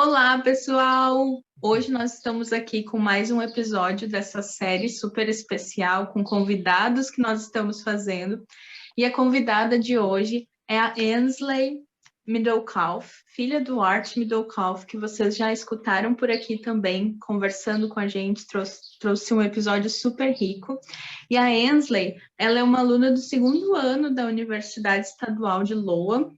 Olá, pessoal! Hoje nós estamos aqui com mais um episódio dessa série super especial com convidados que nós estamos fazendo. E a convidada de hoje é a Anesley Middlekauff, filha do Art Middlekauff, que vocês já escutaram por aqui também, conversando com a gente, trouxe um episódio super rico. E a Anesley, ela é uma aluna do segundo ano da Universidade Estadual de Iowa,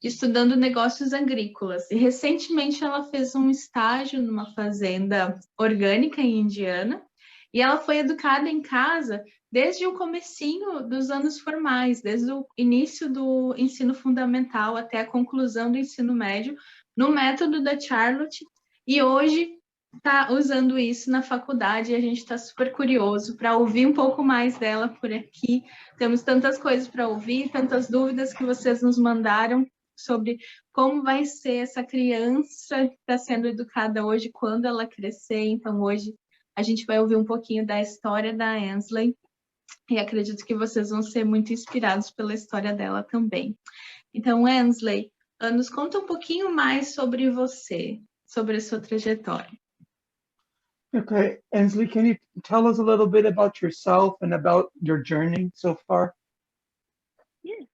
estudando negócios agrícolas. E recentemente ela fez um estágio numa fazenda orgânica em Indiana, e ela foi educada em casa desde o comecinho dos anos formais, desde o início do ensino fundamental até a conclusão do ensino médio, no método da Charlotte, e hoje está usando isso na faculdade, e a gente está super curioso para ouvir um pouco mais dela por aqui. Temos tantas coisas para ouvir, tantas dúvidas que vocês nos mandaram sobre como vai ser essa criança que está sendo educada hoje, quando ela crescer. Então, hoje a gente vai ouvir um pouquinho da história da Anesley, e acredito que vocês vão ser muito inspirados pela história dela também. Então, Anesley, nos conta um pouquinho mais sobre você, sobre a sua trajetória. Okay, Anesley, can you tell us a little bit about yourself and about your journey so far? Yes.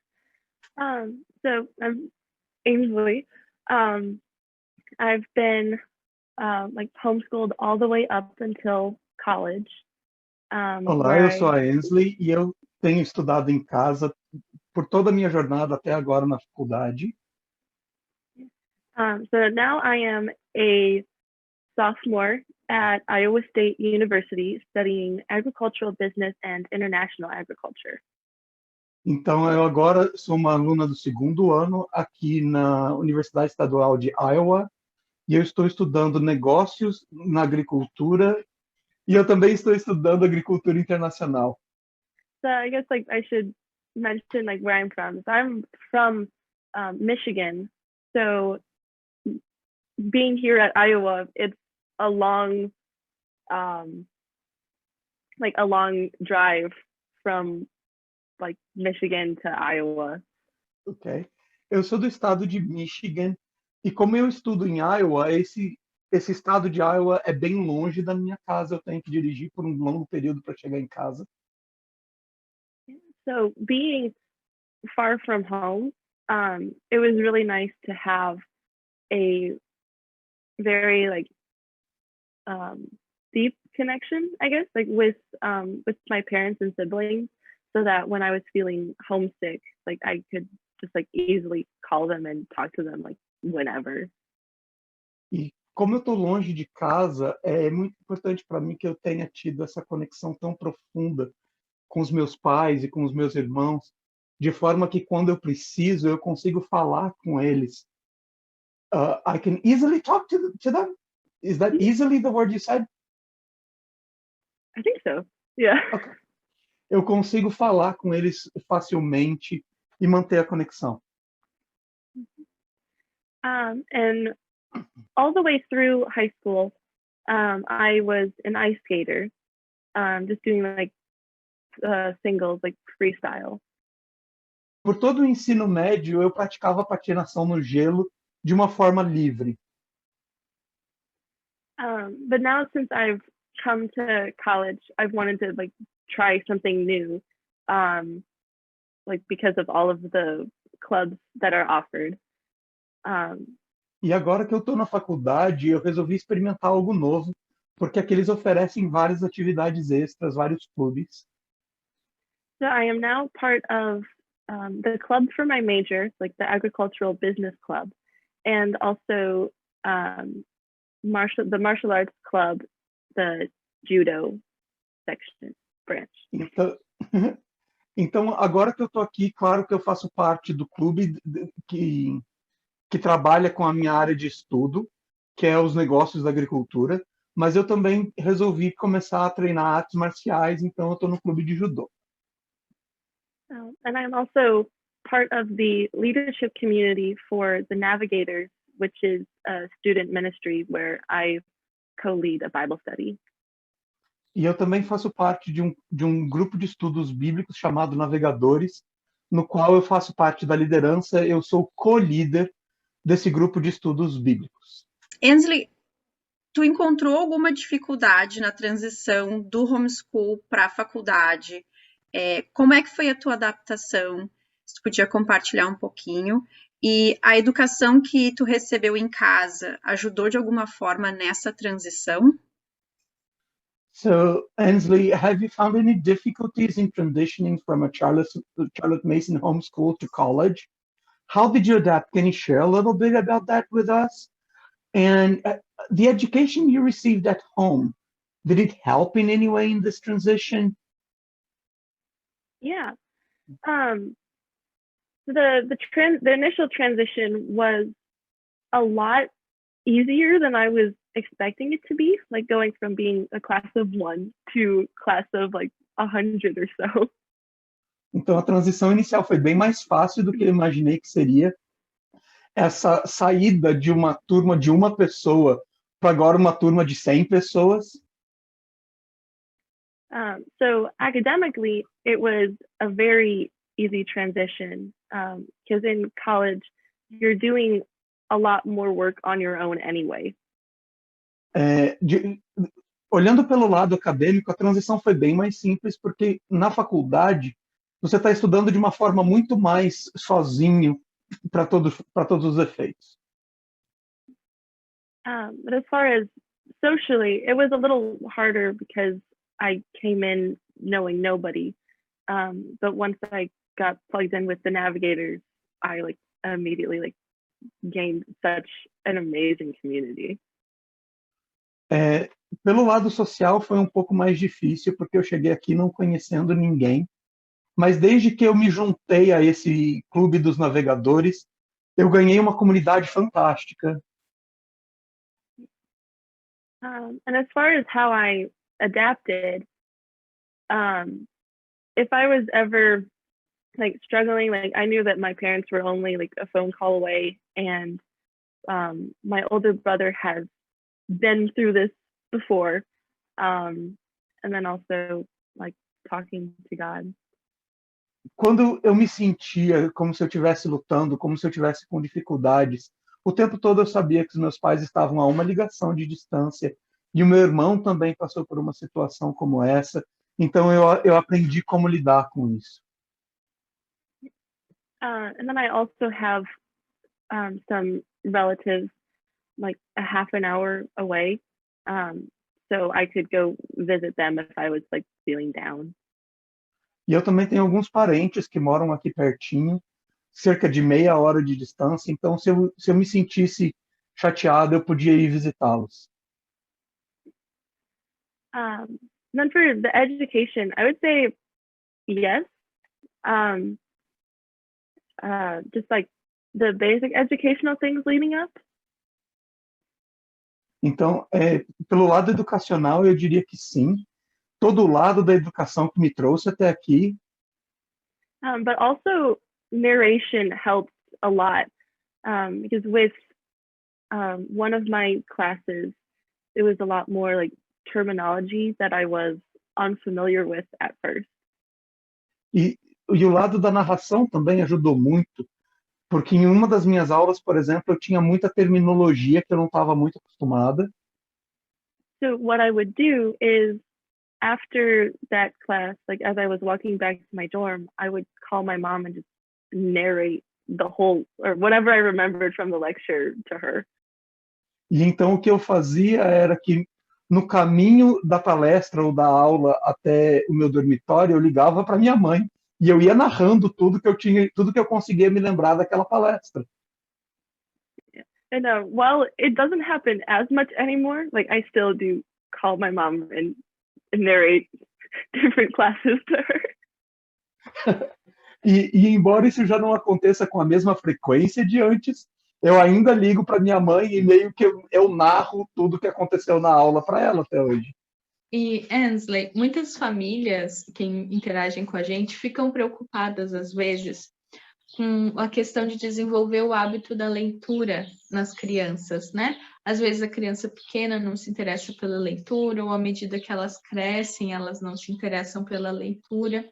So I'm Anesley. I've been homeschooled all the way up until college. Olá, eu sou a Anesley e eu tenho estudado em casa por toda a minha jornada até agora na faculdade. So now I am a sophomore at Iowa State University studying agricultural business and international agriculture. Então, eu agora sou uma aluna do segundo ano aqui na Universidade Estadual de Iowa e eu estou estudando negócios na agricultura e eu também estou estudando agricultura internacional. So I guess I should mention where I'm from. So I'm from Michigan. So being here at Iowa, it's a long drive from Michigan to Iowa. Ok. Eu sou do estado de Michigan e como eu estudo em Iowa, esse estado de Iowa é bem longe da minha casa. Eu tenho que dirigir por um longo período para chegar em casa. So being far from home, it was really nice to have a very deep connection, I guess, with my parents and siblings, so that when I was feeling homesick, I could just easily call them and talk to them whenever. E como eu estou longe de casa, é muito importante para mim que eu tenha tido essa conexão tão profunda com os meus pais e com os meus irmãos, de forma que quando eu preciso, eu consigo falar com eles. I can easily talk to them. Is that easily the word you said? I think so. Yeah. Okay. Eu consigo falar com eles facilmente e manter a conexão. And all the way through high school, I was an ice skater, just doing singles, freestyle. Por todo o ensino médio, eu praticava patinação no gelo de uma forma livre. But now, since I've come to college, I've wanted to try something new, because of all of the clubs that are offered. E agora que eu estou na faculdade, eu resolvi experimentar algo novo, porque aqui eles oferecem várias atividades extras, vários clubes. So I am now part of the club for my major, the agricultural business club, and also the martial arts club, the judo section branch. Então, agora que eu estou aqui, claro que eu faço parte do clube que trabalha com a minha área de estudo, que é os negócios da agricultura, mas eu também resolvi começar a treinar artes marciais, então eu estou no clube de judô. And I'm also part of the leadership community for the Navigators, which is a student ministry where I co-lead a Bible study. E eu também faço parte de um grupo de estudos bíblicos chamado Navegadores, no qual eu faço parte da liderança. Eu sou co-líder desse grupo de estudos bíblicos. Anesley, tu encontrou alguma dificuldade na transição do homeschool para a faculdade? Como é que foi a tua adaptação? Se tu podia compartilhar um pouquinho. E a educação que tu recebeu em casa ajudou de alguma forma nessa transição? So, Anesley, have you found any difficulties in transitioning from a Charlotte Mason homeschool to college? How did you adapt? Can you share a little bit about that with us? And the education you received at home, did it help in any way in this transition? Yeah. The initial transition was a lot easier than I was expecting it to be, like going from being a class of 1 to class of like 100 or so. Então, a transição inicial foi bem mais fácil do que eu imaginei que seria. Essa saída de uma turma de uma pessoa para agora uma turma de 100 pessoas. So academically, it was a very easy transition because in college, you're doing a lot more work on your own anyway. Olhando pelo lado acadêmico, a transição foi bem mais simples, porque na faculdade você está estudando de uma forma muito mais sozinho para todos os efeitos. But as far as socially, it was a little harder because I came in knowing nobody. But once I got plugged in with the navigators, I immediately gained such an amazing community. Pelo lado social foi um pouco mais difícil, porque eu cheguei aqui não conhecendo ninguém, mas desde que eu me juntei a esse clube dos navegadores, eu ganhei uma comunidade fantástica. And as far as how I adapted, if I was ever struggling, I knew that my parents were only a phone call away, and my older brother has been through this before, and then also talking to God. Quando eu me sentia como se eu estivesse lutando, como se eu estivesse com dificuldades, o tempo todo eu sabia que os meus pais estavam a uma ligação de distância, e o meu irmão também passou por uma situação como essa, então eu aprendi como lidar com isso. And then I also have some relatives a half an hour away, so I could go visit them if I was feeling down. E eu também tenho alguns parentes que moram aqui pertinho, cerca de meia hora de distância, então se eu me sentisse chateado, eu podia ir visitá-los. Then for the education, I would say yes. Just the basic educational things leading up. Então, pelo lado educacional, eu diria que sim. Todo o lado da educação que me trouxe até aqui. But also narration helps a lot because with one of my classes, it was a lot more terminology that I was unfamiliar with at first. E o lado da narração também ajudou muito, porque em uma das minhas aulas, por exemplo, eu tinha muita terminologia que eu não estava muito acostumada. So what I would do is, after that class, as I was walking back to my dorm, I would call my mom and just narrate the whole, or whatever I remembered from the lecture to her. E então o que eu fazia era que no caminho da palestra ou da aula até o meu dormitório, eu ligava para minha mãe e eu ia narrando tudo que eu conseguia me lembrar daquela palestra. And while it doesn't happen as much anymore, I still do call my mom and narrate different classes to her. E embora isso já não aconteça com a mesma frequência de antes, eu ainda ligo para minha mãe e meio que eu narro tudo que aconteceu na aula para ela até hoje. E, Anesley, muitas famílias que interagem com a gente ficam preocupadas, às vezes, com a questão de desenvolver o hábito da leitura nas crianças, né? Às vezes a criança pequena não se interessa pela leitura, ou à medida que elas crescem, elas não se interessam pela leitura.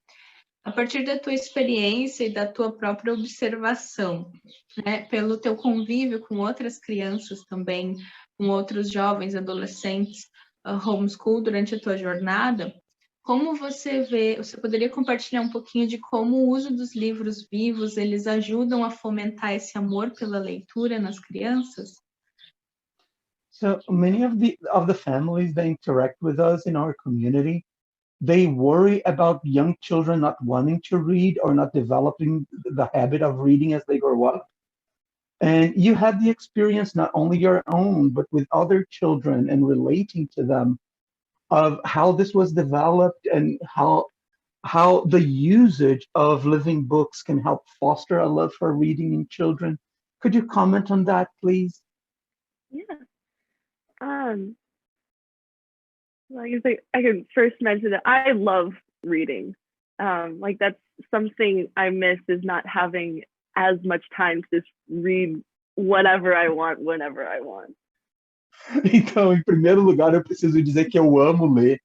A partir da tua experiência e da tua própria observação, né, pelo teu convívio com outras crianças também, com outros jovens, adolescentes, homeschool durante a tua jornada, como você vê, você poderia compartilhar um pouquinho de como o uso dos livros vivos, eles ajudam a fomentar esse amor pela leitura nas crianças? So many of the families that interact with us in our community, they worry about young children not wanting to read or not developing the habit of reading as they grow up. And you had the experience, not only your own, but with other children and relating to them, of how this was developed and how the usage of living books can help foster a love for reading in children. Could you comment on that, please? Yeah. Like I could first mention that I love reading. Like that's something I miss, is not having as much time to just read whatever I want, whenever I want. Então, em primeiro lugar, eu preciso dizer que eu amo ler.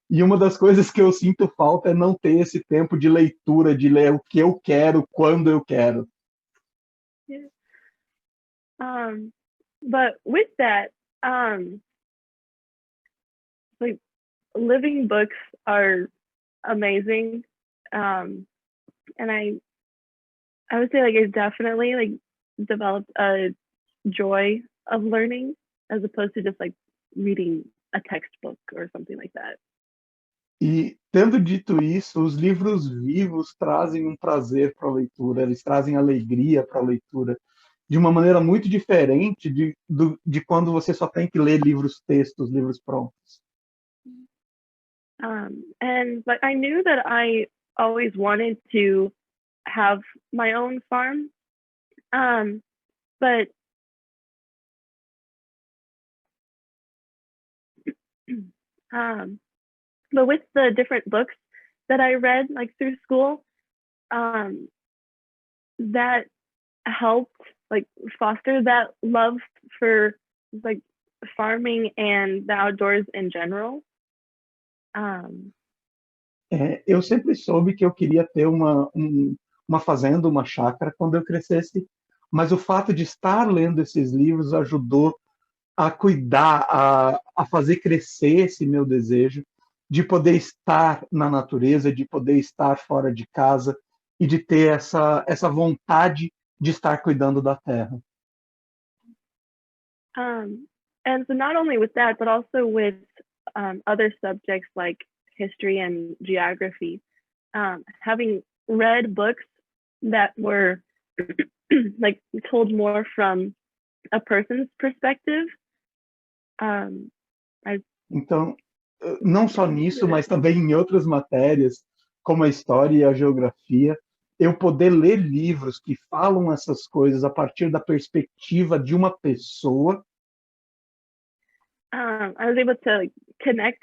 E uma das coisas que eu sinto falta é não ter esse tempo de leitura, de ler o que eu quero, quando eu quero. Yeah. But with that, like living books are amazing. And I would say like it definitely like developed a joy of learning as opposed to just like reading a textbook or something like that. E, tendo dito isso, os livros vivos trazem um prazer para a leitura, eles trazem alegria para a leitura, de uma maneira muito diferente de quando você só tem que ler livros textos, livros prontos. But I knew that I always wanted to have my own farm. But with the different books that I read like through school, that helped like foster that love for like farming and the outdoors in general. Eu sempre soube que eu queria ter uma fazenda, uma chácara quando eu crescesse, mas o fato de estar lendo esses livros ajudou a cuidar, a fazer crescer esse meu desejo de poder estar na natureza, de poder estar fora de casa e de ter essa vontade de estar cuidando da terra. And so not only with that, but also with other subjects like history and geography, having read books that were like told more from a person's perspective. Então, não só nisso, mas também em outras matérias, como a história e a geografia, eu poder ler livros que falam essas coisas a partir da perspectiva de uma pessoa. I was able to like, connect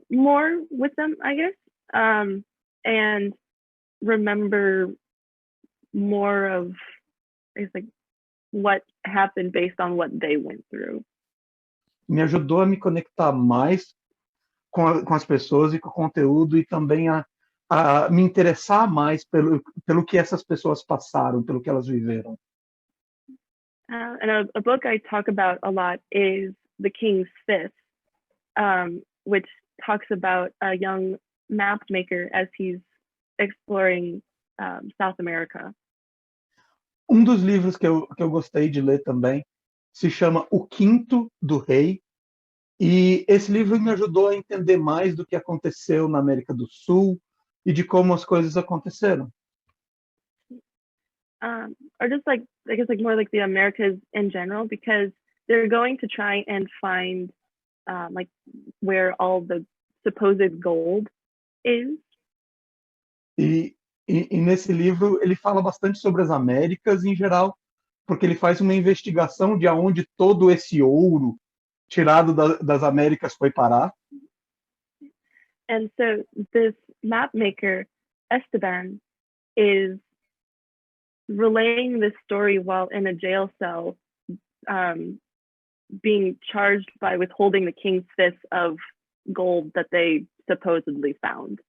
more with them, I guess, and remember more of like what happened based on what they went through. Me ajudou a me conectar mais com as pessoas e com o conteúdo e também a me interessar mais pelo que essas pessoas passaram, pelo que elas viveram. And a book I talk about a lot is The King's Fifth, which talks about a young map maker as he's exploring South America. Um dos livros que eu gostei de ler também se chama O Quinto do Rei, e esse livro me ajudou a entender mais do que aconteceu na América do Sul e de como as coisas aconteceram. Or just like, I guess like more like the Americas in general, because they're going to try and find like where all the supposed gold is. E nesse livro ele fala bastante sobre as Américas em geral, porque ele faz uma investigação de aonde todo esse ouro tirado das Américas foi parar. And so this map maker, Esteban, is relaying this story while in a jail cell, being charged by withholding the king's fifth of gold that they supposedly found.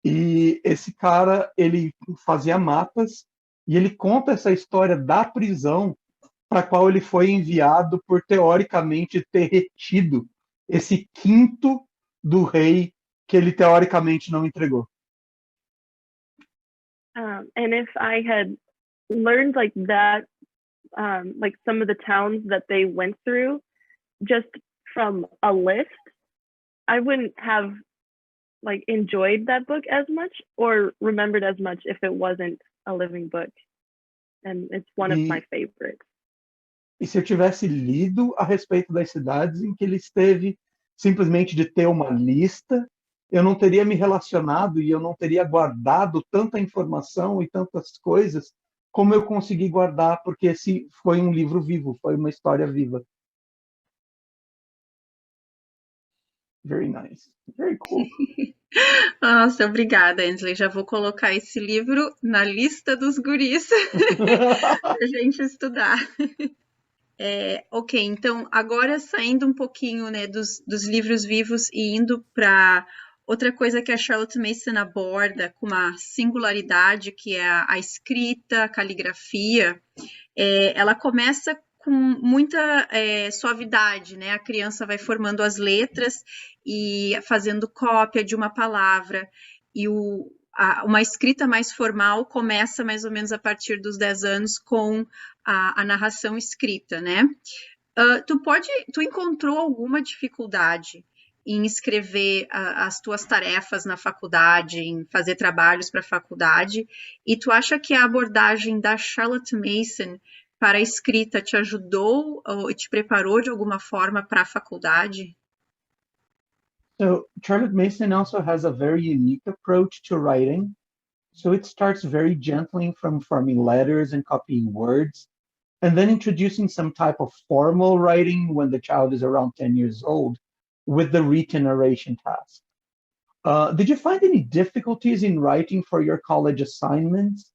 E esse cara, ele fazia mapas e ele conta essa história da prisão para a qual ele foi enviado por, teoricamente, ter retido esse quinto do rei que ele, teoricamente, não entregou. And if I had learned like that, like some of the towns that they went through, just from a list, I wouldn't have like enjoyed that book as much or remembered as much if it wasn't a living book. And it's one of my favorites. E se eu tivesse lido a respeito das cidades em que ele esteve, simplesmente de ter uma lista, eu não teria me relacionado e eu não teria guardado tanta informação e tantas coisas como eu consegui guardar, porque esse foi um livro vivo, foi uma história viva. Very nice. Very cool. Nossa, obrigada, Anesley. Já vou colocar esse livro na lista dos guris para a gente estudar. Ok, então agora saindo um pouquinho, né, dos livros vivos e indo para outra coisa que a Charlotte Mason aborda com uma singularidade, que é a escrita, a caligrafia. Ela começa com muita suavidade, né? A criança vai formando as letras e fazendo cópia de uma palavra, e uma escrita mais formal começa mais ou menos a partir dos 10 anos com a narração escrita, né? Tu encontrou alguma dificuldade em escrever as tuas tarefas na faculdade, em fazer trabalhos para a faculdade, e tu acha que a abordagem da Charlotte Mason para a escrita te ajudou ou te preparou de alguma forma para a faculdade? So Charlotte Mason also has a very unique approach to writing. So it starts very gently from forming letters and copying words, and then introducing some type of formal writing when the child is around 10 years old with the written narration task. Did you find any difficulties in writing for your college assignments?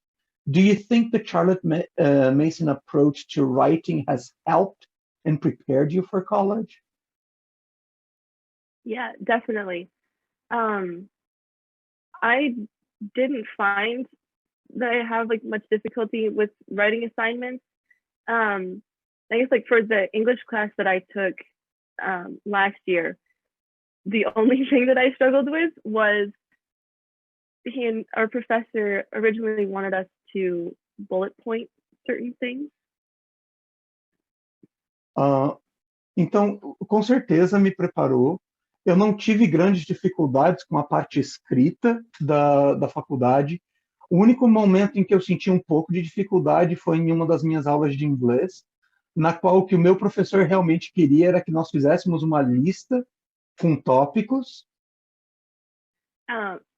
Do you think the Charlotte Mason approach to writing has helped and prepared you for college? Yeah, definitely. I didn't find that I have like much difficulty with writing assignments. I guess like for the English class that I took last year, the only thing that I struggled with was our professor originally wanted us to bullet point certain things. Então, com certeza me preparou. Eu não tive grandes dificuldades com a parte escrita da faculdade. O único momento em que eu senti um pouco de dificuldade foi em uma das minhas aulas de inglês, na qual o que o meu professor realmente queria era que nós fizéssemos uma lista com tópicos.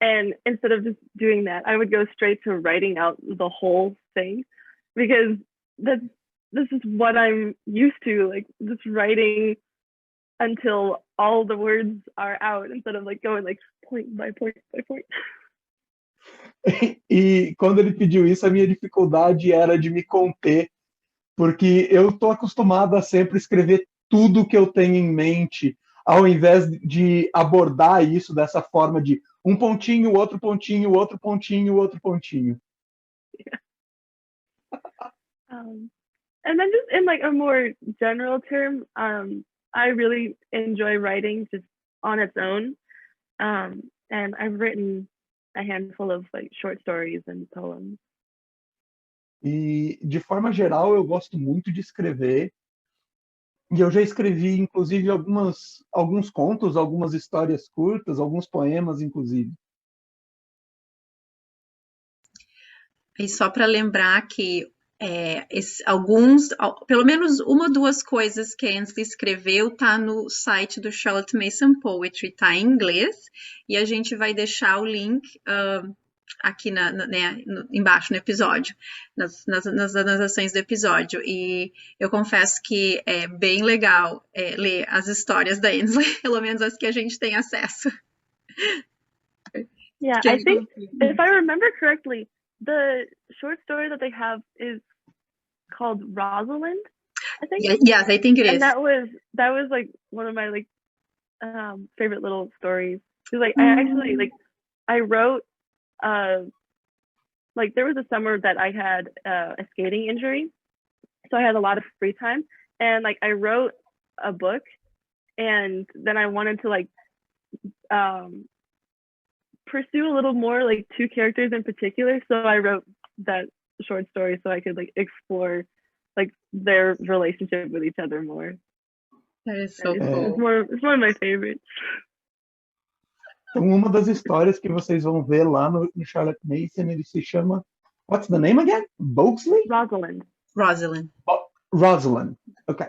And instead of just doing that, I would go straight to writing out the whole thing, because this is what I'm used to, like just writing until all the words are out instead of like going like point by point by point. E quando ele pediu isso, a minha dificuldade era de me conter, porque eu estou acostumado a sempre escrever tudo que eu tenho em mente, ao invés de abordar isso dessa forma de um pontinho, outro pontinho, outro pontinho, outro pontinho. Yeah. And then just in like a more general term, I really enjoy writing just on its own. And I've written a handful of like short stories and poems. E de forma geral, eu gosto muito de escrever. E eu já escrevi, inclusive, alguns contos, algumas histórias curtas, alguns poemas, inclusive. E só para lembrar que pelo menos uma ou duas coisas que a Anesley escreveu tá no site do Charlotte Mason Poetry, tá em inglês, e a gente vai deixar o link aqui embaixo no episódio, nas anotações do episódio. E eu confesso que é bem legal ler as histórias da Anesley, pelo menos as que a gente tem acesso. Yeah, I think if I remember correctly, the short story that they have is called Rosalind, I think. Yes, I think it is. And that was like one of my like favorite little stories. Because like I actually like I wrote like there was a summer that I had a skating injury, so I had a lot of free time, and like I wrote a book, and then I wanted to like pursue a little more like two characters in particular, so I wrote that short story so I could like explore like their relationship with each other more. That is so It's, cool. it's one of my favorites. Então, uma das histórias que vocês vão ver lá no Charlotte Mason, ele se chama... What's the name again? Boxley? Rosalind. Rosalind. Ok.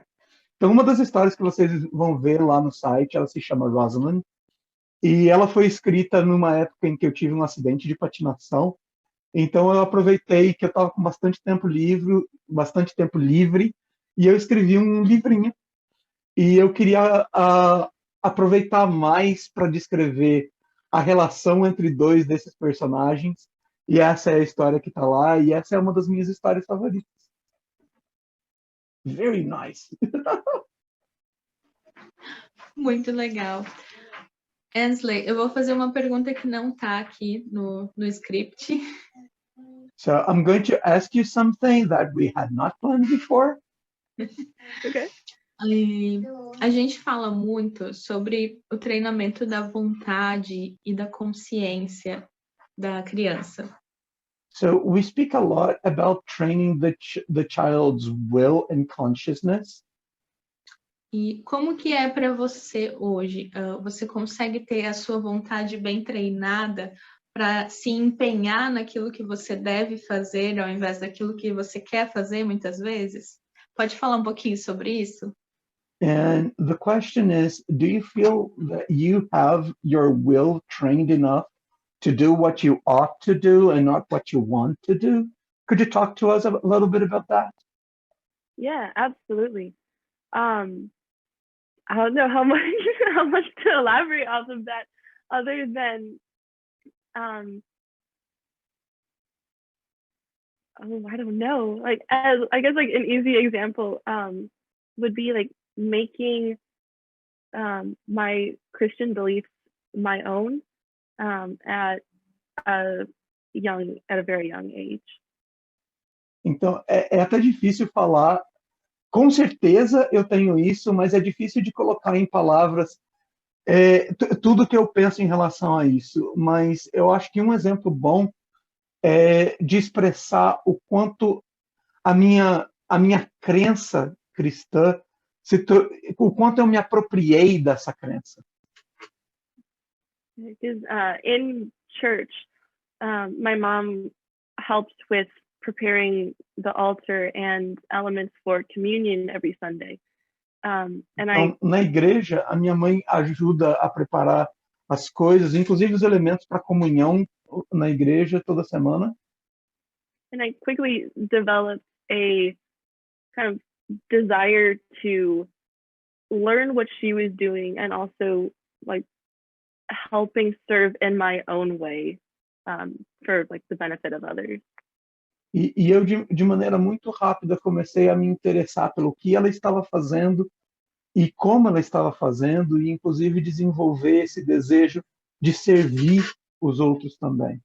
Então, uma das histórias que vocês vão ver lá no site, ela se chama Rosalind. E ela foi escrita numa época em que eu tive um acidente de patinação. Então, eu aproveitei que eu estava com bastante tempo livre, e eu escrevi um livrinho. E eu queria aproveitar mais para descrever a relação entre dois desses personagens. E essa é a história que está lá, e essa é uma das minhas histórias favoritas. Very nice. Muito legal. Anesley, eu vou fazer uma pergunta que não está aqui no script. So I'm going to ask you something that we had not planned before. Okay. A gente fala muito sobre o treinamento da vontade e da consciência da criança. So we speak a lot about training the child's will and consciousness. E como que é para você hoje? Você consegue ter a sua vontade bem treinada para se empenhar naquilo que você deve fazer ao invés daquilo que você quer fazer muitas vezes? Pode falar um pouquinho sobre isso? And the question is, do you feel that you have your will trained enough to do what you ought to do and not what you want to do? Could you talk to us a little bit about that? Yeah, absolutely. I don't know how much to elaborate off of that, other than I don't know. Like, as I guess like an easy example would be like making my Christian beliefs my own at a very young age. Então, é até difícil falar. Com certeza eu tenho isso, mas é difícil de colocar em palavras tudo que eu penso em relação a isso. Mas eu acho que um exemplo bom é de expressar o quanto a minha crença cristã, o quanto eu me apropriei dessa crença. Because in church, my mom helps with preparing the altar and elements for communion every Sunday. Então, na igreja, a minha mãe ajuda a preparar as coisas, inclusive os elementos para comunhão na igreja toda semana. And I quickly developed a kind of desire to learn what she was doing and also like helping serve in my own way for like the benefit of others. E eu, de maneira muito rápida, comecei a me interessar pelo que ela estava fazendo e como ela estava fazendo, e inclusive desenvolver esse desejo de servir os outros também.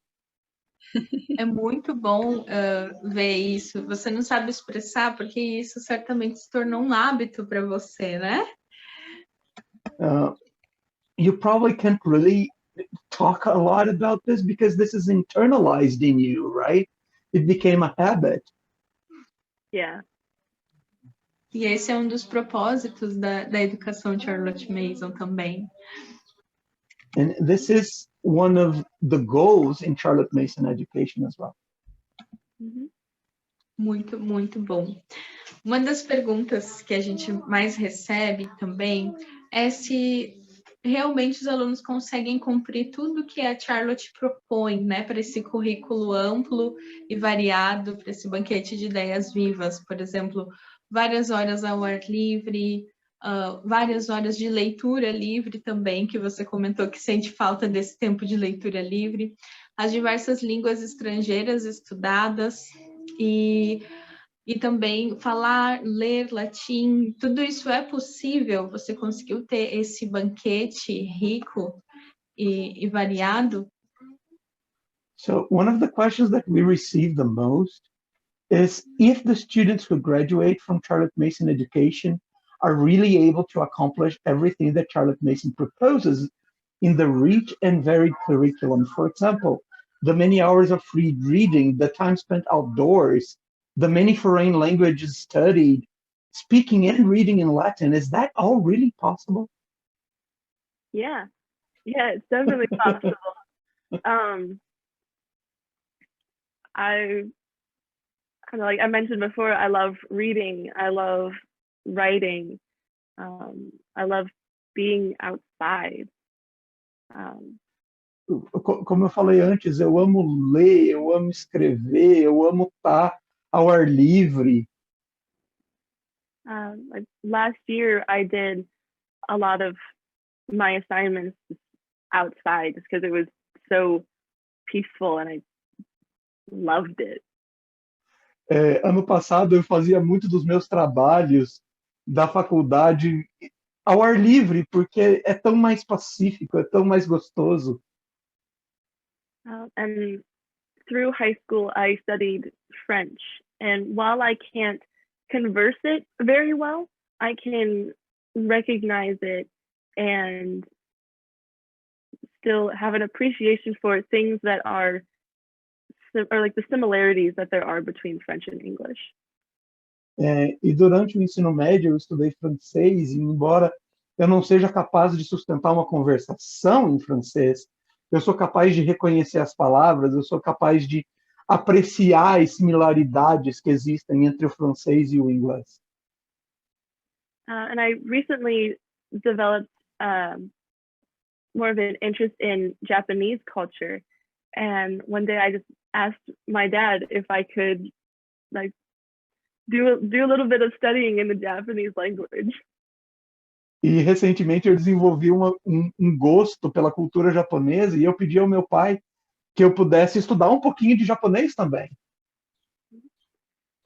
É muito bom ver isso. Você não sabe expressar, porque isso certamente se tornou um hábito para você, né? You probably can't really talk a lot about this because this is internalized in you, right? It became a habit. Yeah. E esse é um dos propósitos da educação de Charlotte Mason também. And this is one of the goals in Charlotte Mason education as well. Mm-hmm. Muito, muito bom. Uma das perguntas que a gente mais recebe também é se realmente os alunos conseguem cumprir tudo que a Charlotte propõe, né, para esse currículo amplo e variado, para esse banquete de ideias vivas, por exemplo, várias horas ao ar livre, várias horas de leitura livre também, que você comentou que sente falta desse tempo de leitura livre, as diversas línguas estrangeiras estudadas e também falar, ler latim, tudo isso é possível? Você conseguiu ter esse banquete rico e variado? So one of the questions that we receive the most is if the students who graduate from Charlotte Mason education are really able to accomplish everything that Charlotte Mason proposes in the rich and varied curriculum. For example, the many hours of free reading, the time spent outdoors, the many foreign languages studied, speaking and reading in Latin. Is that all really possible? Yeah, it's definitely possible. I kind of like I mentioned before, I love reading, I love writing, I love being outside. Como eu falei antes, eu amo ler, eu amo escrever, eu amo estar ao ar livre. Like last year, I did a lot of my assignments outside just because it was so peaceful and I loved it. Ano passado eu fazia muito dos meus trabalhos da faculdade ao ar livre, porque é tão mais pacífico, é tão mais gostoso. And through high school, I studied French. And while I can't converse it very well, I can recognize it and still have an appreciation for things that are, or like the similarities that there are between French and English. E durante o ensino médio eu estudei francês, e embora eu não seja capaz de sustentar uma conversação em francês, eu sou capaz de reconhecer as palavras, eu sou capaz de apreciar as similaridades que existem entre o francês e o inglês. And I recently developed more of an interest in Japanese culture. And one day I just asked my dad if I could like do a little bit of studying in the Japanese language. E recentemente eu desenvolvi um gosto pela cultura japonesa e eu pedi ao meu pai que eu pudesse estudar um pouquinho de japonês também.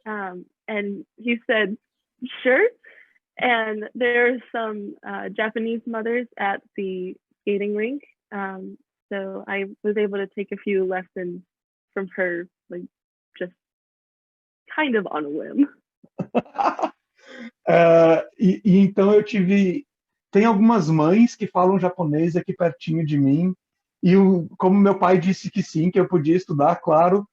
And he said, sure. And there are some Japanese mothers at the skating rink. So I was able to take a few lessons from her, like just kind of on a whim. E então tem algumas mães que falam japonês aqui pertinho de mim, e como meu pai disse que sim, que eu podia estudar, claro,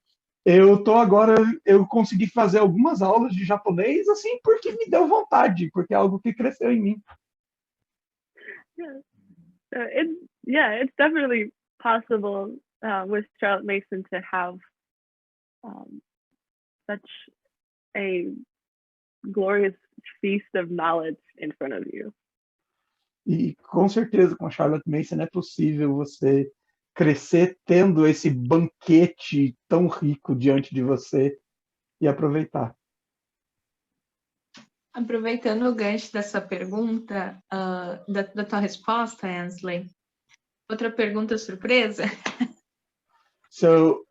eu consegui fazer algumas aulas de japonês, assim, porque me deu vontade, porque é algo que cresceu em mim. It's definitely possible with Charlotte Mason to have such a glorious feast of knowledge in front of you. E com certeza com a Charlotte Mason é possível você crescer tendo esse banquete tão rico diante de você e aproveitar. Aproveitando o gancho dessa pergunta, da tua resposta, Anesley, outra pergunta surpresa? So,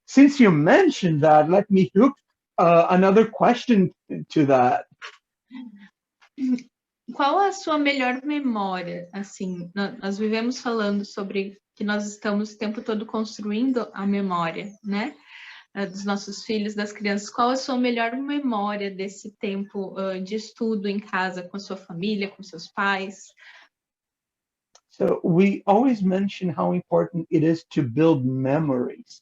since you mentioned that, let me hook another question to that. Qual a sua melhor memória? Assim, nós vivemos falando sobre que nós estamos o tempo todo construindo a memória, né? Dos nossos filhos, das crianças. Qual a sua melhor memória desse tempo de estudo em casa, com a sua família, com seus pais? So we always mention how important it is to build memories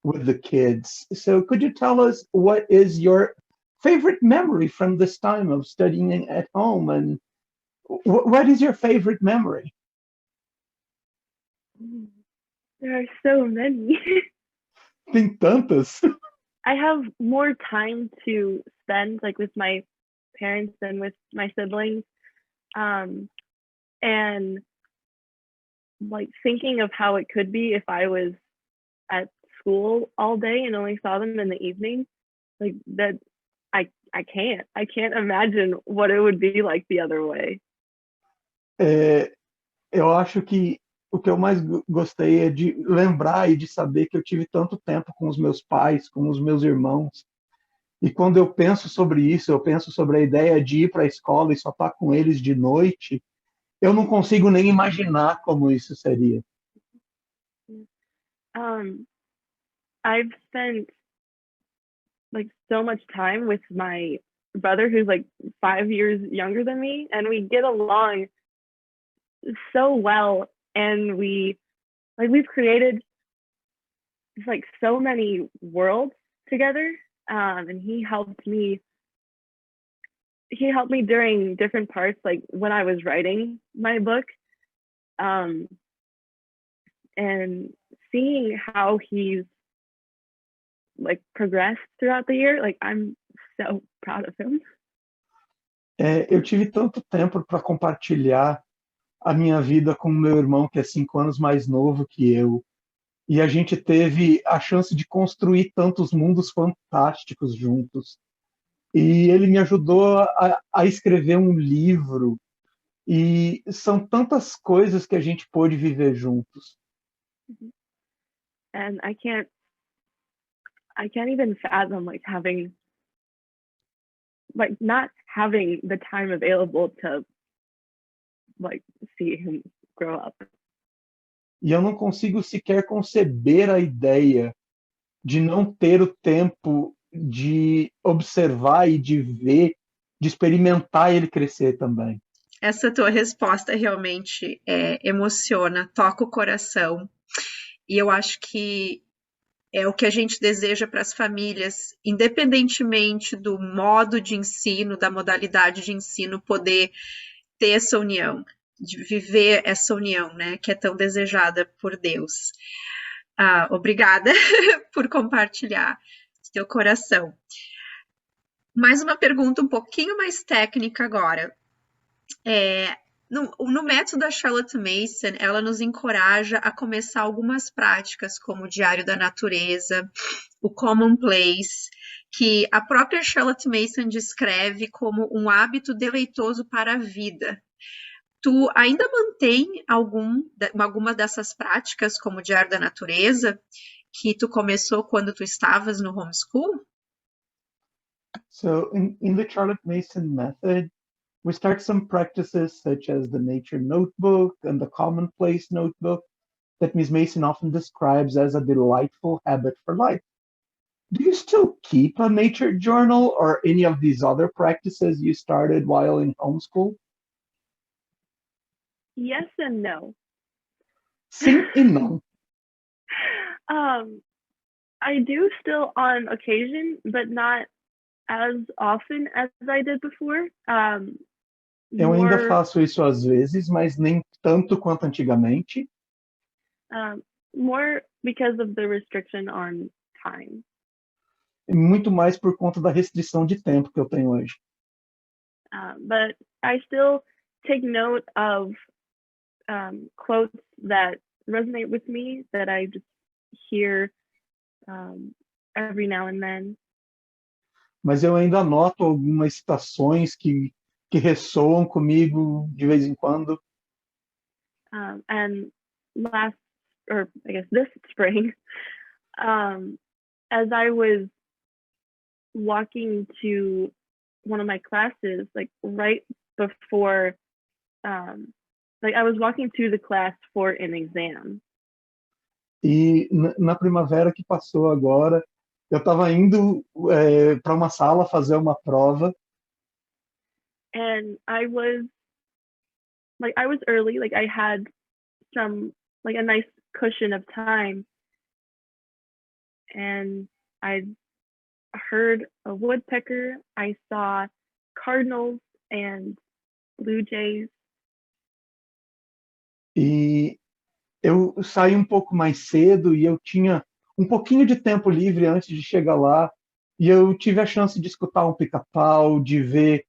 with the kids. So could you tell us what is your favorite memory from this time of studying at home, and what is your favorite memory? There are so many. Tem tantas. I have more time to spend like with my parents and with my siblings. And like thinking of how it could be if I was at school all day and only saw them in the evening, like that I can't imagine what it would be like the other way. Eu acho que o que eu mais gostei é de lembrar e de saber que eu tive tanto tempo com os meus pais, com os meus irmãos. E quando eu penso sobre isso, eu penso sobre a ideia de ir para a escola e só estar com eles de noite, eu não consigo nem imaginar como isso seria. I've spent like so much time with my brother, who's like 5 years younger than me, and we get along so well, and we've created like so many worlds together, and he helped me during different parts, like when I was writing my book, and seeing how he's like progressed throughout the year, like I'm so proud of him. Eu tive tanto tempo para compartilhar a minha vida com o meu irmão, que é 5 anos mais novo que eu. E a gente teve a chance de construir tantos mundos fantásticos juntos. E ele me ajudou a escrever um livro. E são tantas coisas que a gente pôde viver juntos. And I can't even fathom like not having the time available to like see him grow up. E eu não consigo sequer conceber a ideia de não ter o tempo de observar e de ver, de experimentar ele crescer também. Essa tua resposta realmente emociona, toca o coração. E eu acho que é o que a gente deseja para as famílias, independentemente do modo de ensino, da modalidade de ensino, poder ter essa união, de viver essa união, né, que é tão desejada por Deus. Obrigada por compartilhar teu coração. Mais uma pergunta um pouquinho mais técnica agora. No método da Charlotte Mason, ela nos encoraja a começar algumas práticas, como o diário da natureza, o commonplace, que a própria Charlotte Mason descreve como um hábito deleitoso para a vida. Tu ainda mantém alguma dessas práticas, como o diário da natureza, que tu começou quando tu estavas no homeschool? So in the Charlotte Mason method, we start some practices such as the nature notebook and the commonplace notebook that Ms. Mason often describes as a delightful habit for life. Do you still keep a nature journal or any of these other practices you started while in homeschool? Yes and no. Sim e não. I do still on occasion, but not as often as I did before. Eu ainda faço isso às vezes, mas nem tanto quanto antigamente. More because of the restriction on time. Muito mais por conta da restrição de tempo que eu tenho hoje. But I still take note of quotes that resonate with me, that I just hear every now and then. Mas eu ainda anoto algumas citações que ressoam comigo de vez em quando. And this spring, as I was walking to one of my classes, like right before, I was walking to the class for an exam. E na primavera que passou agora, eu estava indo para uma sala fazer uma prova. And I was early, I had some, a nice cushion of time. And I heard a woodpecker, I saw cardinals and blue jays. E eu saí um pouco mais cedo e eu tinha um pouquinho de tempo livre antes de chegar lá. E eu tive a chance de escutar um pica-pau, de ver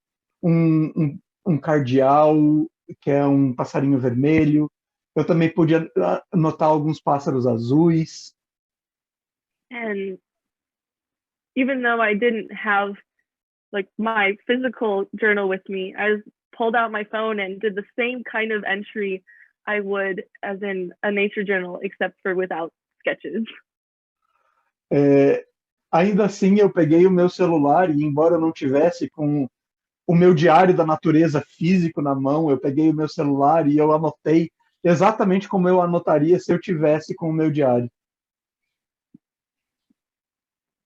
um cardeal, que é um passarinho vermelho. Eu também pude notar alguns pássaros azuis. And even though I didn't have my physical journal with me, I pulled out my phone and did the same kind of entry I would as in a nature journal, except for without sketches. Ainda assim, eu peguei o meu celular e, embora eu não tivesse com o meu diário da natureza físico na mão, eu peguei o meu celular e eu anotei exatamente como eu anotaria se eu tivesse com o meu diário.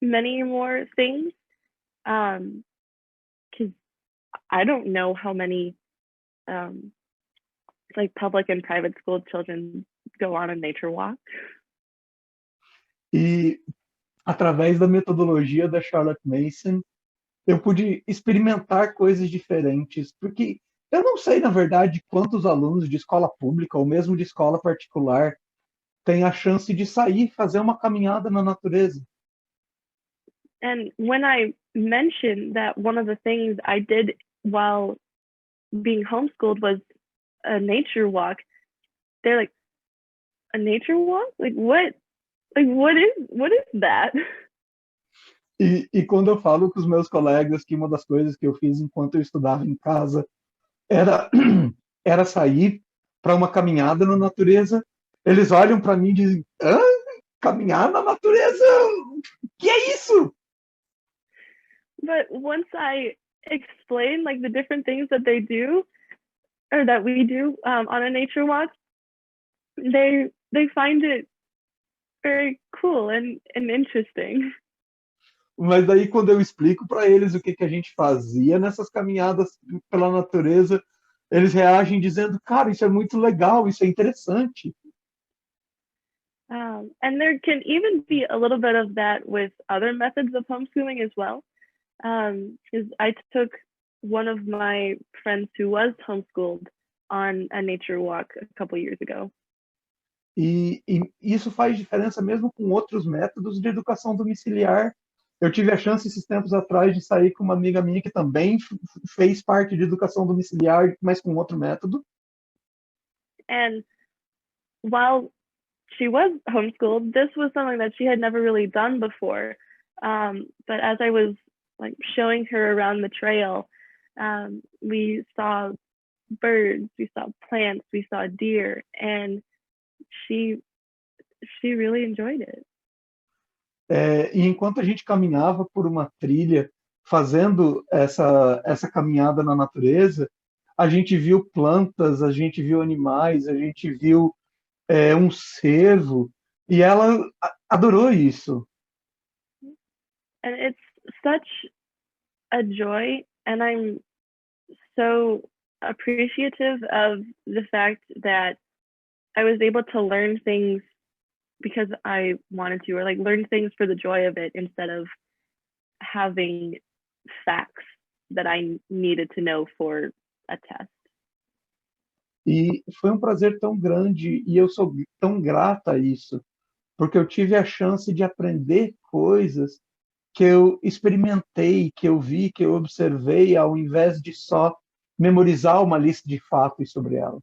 many more things. Because I don't know how many like public and private school children go on a nature walk. E através da metodologia da Charlotte Mason, eu pude experimentar coisas diferentes, porque eu não sei, na verdade, quantos alunos de escola pública ou mesmo de escola particular têm a chance de sair, fazer uma caminhada na natureza. And when I mentioned that one of the things I did while being homeschooled was a nature walk, they're like, a nature walk? Like what? Like what is that? E quando eu falo com os meus colegas que uma das coisas que eu fiz enquanto eu estudava em casa era, era sair para uma caminhada na natureza, eles olham para mim e dizem: hã? Caminhar na natureza? Que é isso? But once I explain like the different things that they do or that we do on a nature walk, they find it very cool and interesting. Mas daí quando eu explico para eles o que a gente fazia nessas caminhadas pela natureza, eles reagem dizendo: cara, isso é muito legal, isso é interessante. And there can even be a little bit of that with other methods of homeschooling as well. Because I took one of my friends who was homeschooled on a nature walk a couple years ago. E isso faz diferença mesmo com outros métodos de educação domiciliar. Eu tive a chance esses tempos atrás de sair com uma amiga minha que também fez parte de educação domiciliar, mas com outro método. And while she was homeschooled, this was something that she had never really done before. But as I was like showing her around the trail, we saw birds, we saw plants, we saw deer, and she really enjoyed it. E enquanto a gente caminhava por uma trilha, fazendo essa caminhada na natureza, a gente viu plantas, a gente viu animais, a gente viu um cervo, e ela adorou isso. And it's such a joy, and I'm so appreciative of the fact that I was able to learn things because I wanted to, or like learn things for the joy of it instead of having facts that I needed to know for a test. E foi um prazer tão grande, e eu sou tão grata a isso, porque eu tive a chance de aprender coisas que eu experimentei, que eu vi, que eu observei, ao invés de só memorizar uma lista de fatos sobre elas.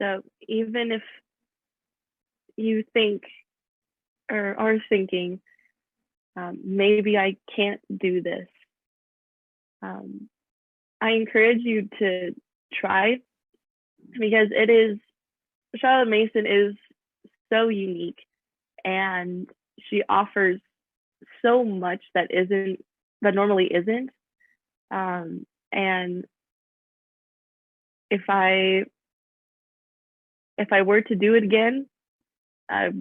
So even if you think or are thinking, maybe I can't do this, I encourage you to try, because Charlotte Mason is so unique, and she offers so much that normally isn't. And if I were to do it again, I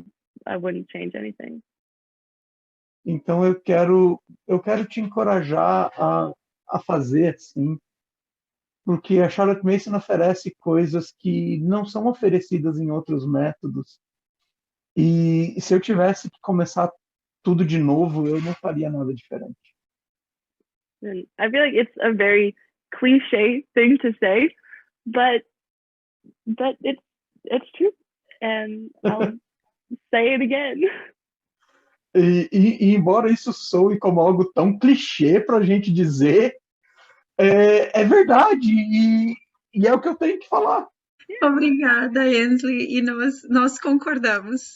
wouldn't change anything. Então eu quero te encorajar a fazer, sim, porque a Charlotte Mason oferece coisas que não são oferecidas em outros métodos. E se eu tivesse que começar tudo de novo, eu não faria nada diferente. And I feel like it's a very cliche thing to say, but it's true, and I'll say it again. E embora isso soe como algo tão clichê para a gente dizer, é verdade, e é o que eu tenho que falar. Obrigada, Anesley, e nós concordamos.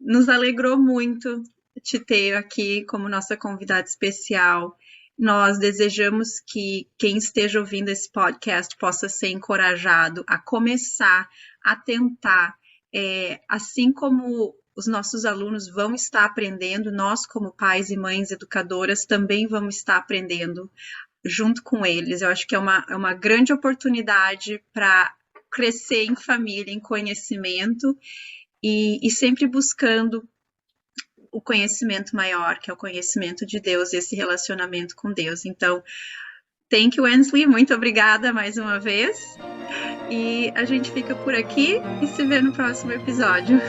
Nos alegrou muito te ter aqui como nossa convidada especial. Nós desejamos que quem esteja ouvindo esse podcast possa ser encorajado a começar a tentar, assim como os nossos alunos vão estar aprendendo, nós como pais e mães educadoras também vamos estar aprendendo junto com eles. Eu acho que é uma grande oportunidade para crescer em família, em conhecimento, e sempre buscando o conhecimento maior, que é o conhecimento de Deus e esse relacionamento com Deus. Então, thank you, Anesley, muito obrigada mais uma vez. E a gente fica por aqui e se vê no próximo episódio.